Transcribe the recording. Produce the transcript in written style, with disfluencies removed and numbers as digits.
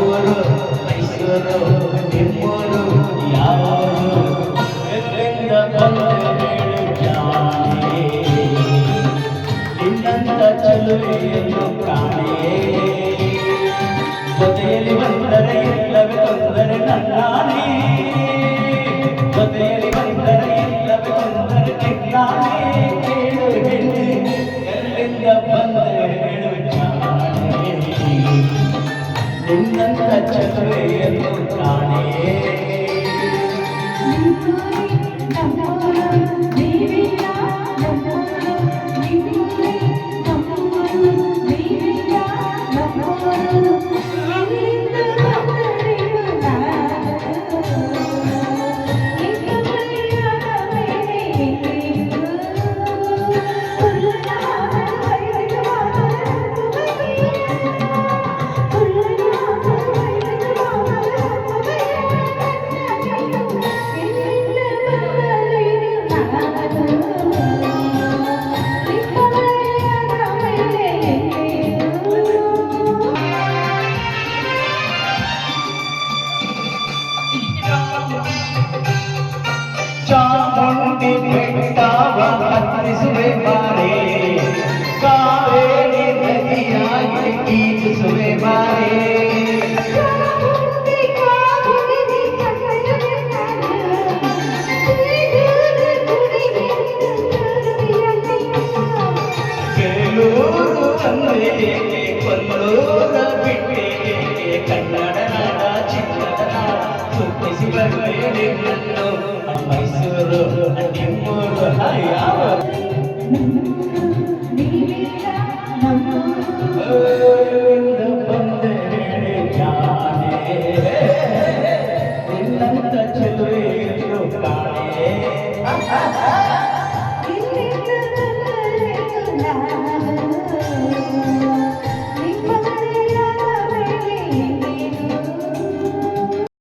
ನಮ್ಮೂರು ಮೈಸೂರು ನಿಮ್ಮೂರು ಯಾರು ಎಲ್ಲಿಂದ ಬಂದ ಹೇಳು ಜಾಣೆ ನಿನ್ನಂತ ಚಲುವೆಯನ್ನು ಕಾಣೆ ಜೊತೆಯಲ್ಲಿ ಬಂದರೆ ಇಲ್ಲವೇ ತೊಂದರೆ ನನ್ನಾನೇ ಜೊತೆಯಲ್ಲಿ ಬಂದರೆ ಇಲ್ಲವೇ ತೊಂದರೆ ನಿನ್ನಾನೇ ಕೇಳು ಹೇಳಿ ಎಲ್ಲಿಂದ ಬಂದರೆ ಹೇಳು ಜಾಣೆ ನಿನ್ನಂತ ಚಲುವೆಯನ್ನು ಕಾಣೆ ಚಾಮುಂಡಿ ಬೆಟ್ಟವ ಹತ್ತಿಸುವೆ ಬಾರೆ ಕಾವೇರಿ ನದಿಯಾಗಿ ಈಜಿಸುವೆ ಬಾರೆ ಬೇಲೂರು ಅಂದ್ರೆ ಕೊಲ್ಲೂರ ಬಿಟ್ಟೆ ಕನ್ನಡ ನಾಡ ಚಿನ್ನದ ನಾಡ ಸುತ್ತಿಸಿ ಬರುವೆ ನನ್ನು ಮೈಸೂರು ನಿಮ್ಮೂರು ಯಾವ ಬಂದೆ ಜಾಣೆ ನಿನ್ನಂತ ಚಲುವೆಯನ್ನು ಕಾಣೆ